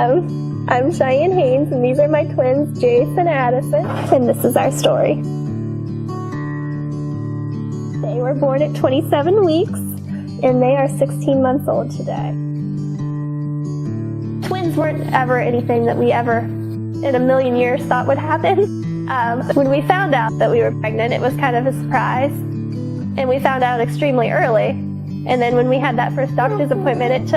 I'm Cheyenne Haynes, and these are my twins, Jase and Addison, and this is our story. They were born at 27 weeks, and they are 16 months old today. Twins weren't ever anything that we ever, in a million years, thought would happen. When we found out that we were pregnant, it was kind of a surprise, and we found out extremely early. And then when we had that first doctor's appointment,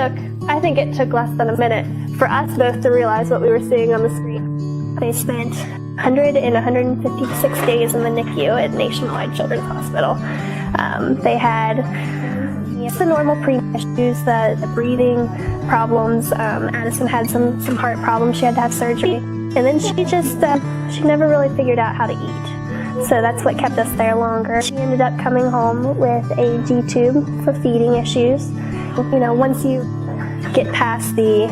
I think it took less than a minute for us both to realize what we were seeing on the screen. They spent 100 and 156 days in the NICU at Nationwide Children's Hospital. They had the normal preemie issues, the breathing problems. Addison had some heart problems. She had to have surgery. And then she never really figured out how to eat. So that's what kept us there longer. She ended up coming home with a G-tube for feeding issues. You know, once you get past the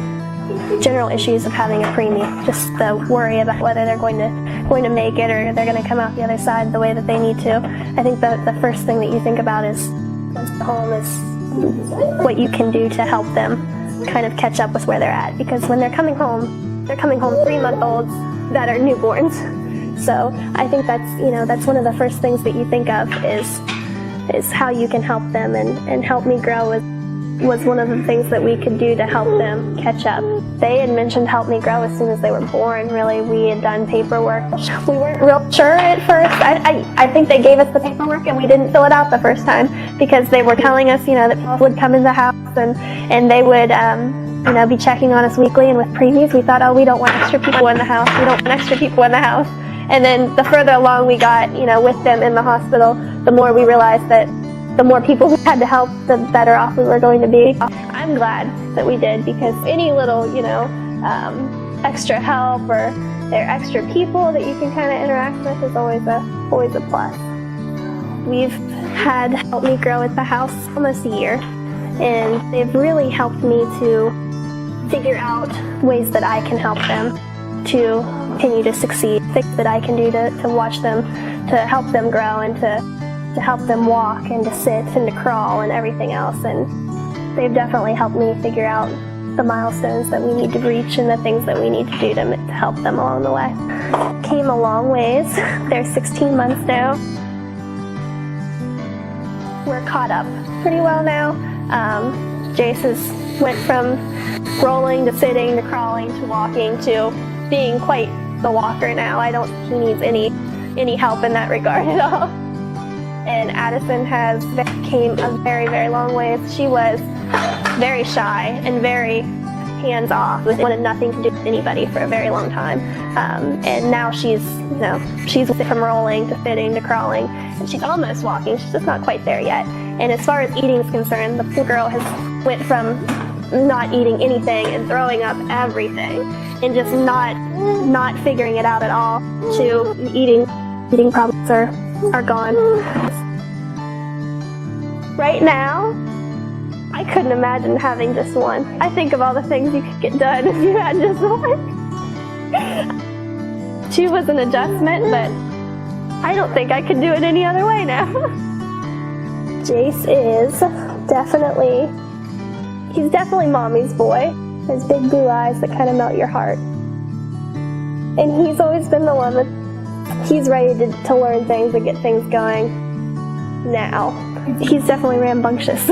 general issues of having a preemie, just the worry about whether they're going to make it or they're going to come out the other side the way that they need to. I think the first thing that you think about is once they're home is what you can do to help them kind of catch up with where they're at. Because when they're coming home 3-month-olds that are newborns. So I think that's one of the first things that you think of is how you can help them, and Help Me Grow was one of the things that we could do to help them catch up. They had mentioned Help Me Grow as soon as they were born. Really, we had done paperwork. We weren't real sure at first. I think they gave us the paperwork and we didn't fill it out the first time because they were telling us, that people would come in the house and they would be checking on us weekly. And with preemies, we thought, we don't want extra people in the house. We don't want extra people in the house. And then the further along we got, with them in the hospital, the more we realized that the more people we had to help, the better off we were going to be. I'm glad that we did, because any little, extra help or there are extra people that you can kind of interact with is always a plus. We've had Help Me Grow at the house almost a year, and they've really helped me to figure out ways that I can help them to continue to succeed, things that I can do to watch them, to help them grow, and to help them walk and to sit and to crawl and everything else. And they've definitely helped me figure out the milestones that we need to reach and the things that we need to do to help them along the way. Came a long ways. They're 16 months now. We're caught up pretty well now. Jase went from rolling to sitting to crawling to walking to being quite the walker now. I don't think he needs any help in that regard at all. And Addison came a very, very long ways. She was very shy and very hands-off, wanted nothing to do with anybody for a very long time. And now she's from rolling to sitting to crawling, and she's almost walking. She's just not quite there yet. And as far as eating is concerned, the poor girl went from not eating anything and throwing up everything and just not figuring it out at all to eating problems are gone. Right now, I couldn't imagine having just one. I think of all the things you could get done if you had just one. 2 was an adjustment, but I don't think I could do it any other way now. Jase is definitely mommy's boy. His big blue eyes that kind of melt your heart. And he's always been the one that he's ready to learn things and get things going now. He's definitely rambunctious.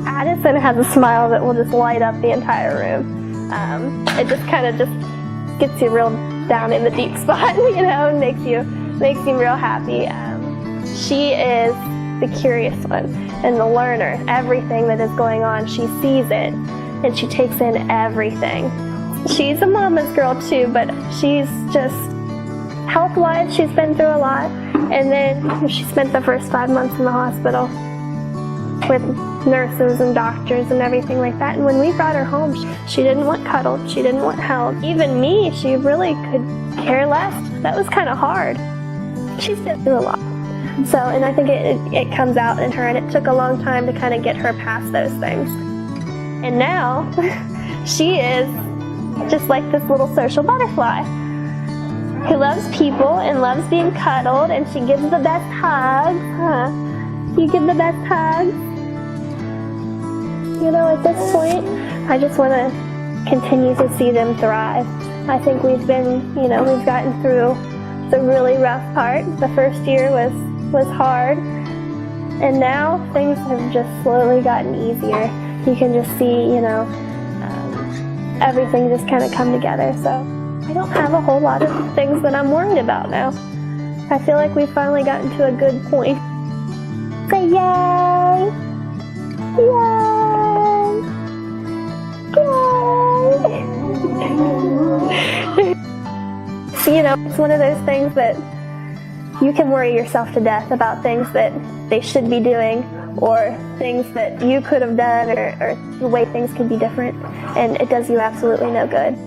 Addison has a smile that will just light up the entire room. It just kind of gets you real down in the deep spot, and makes you real happy. She is the curious one and the learner. Everything that is going on, she sees it and she takes in everything. She's a mama's girl too, but she's just health-wise, she's been through a lot. And then she spent the first 5 months in the hospital with nurses and doctors and everything like that. And when we brought her home, she didn't want cuddled, she didn't want held. Even me, she really could care less. That was kind of hard. She's been through a lot. So, and I think it comes out in her, and it took a long time to kind of get her past those things. And now, she is just like this little social butterfly who loves people and loves being cuddled, and she gives the best hugs. You give the best hugs? You know, at this point, I just want to continue to see them thrive. I think we've gotten through the really rough part. The first year was hard, and now things have just slowly gotten easier. You can just see, everything just kind of come together. So I don't have a whole lot of things that I'm worried about now. I feel like we've finally gotten to a good point. Say yay! Yay! Yay! It's one of those things that you can worry yourself to death about things that they should be doing, or things that you could have done, or the way things could be different, and it does you absolutely no good.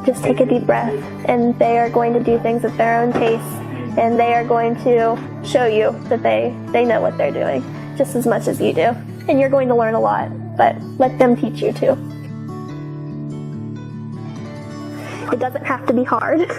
Just take a deep breath, and they are going to do things at their own pace, and they are going to show you that they know what they're doing just as much as you do. And you're going to learn a lot, but let them teach you too. It doesn't have to be hard.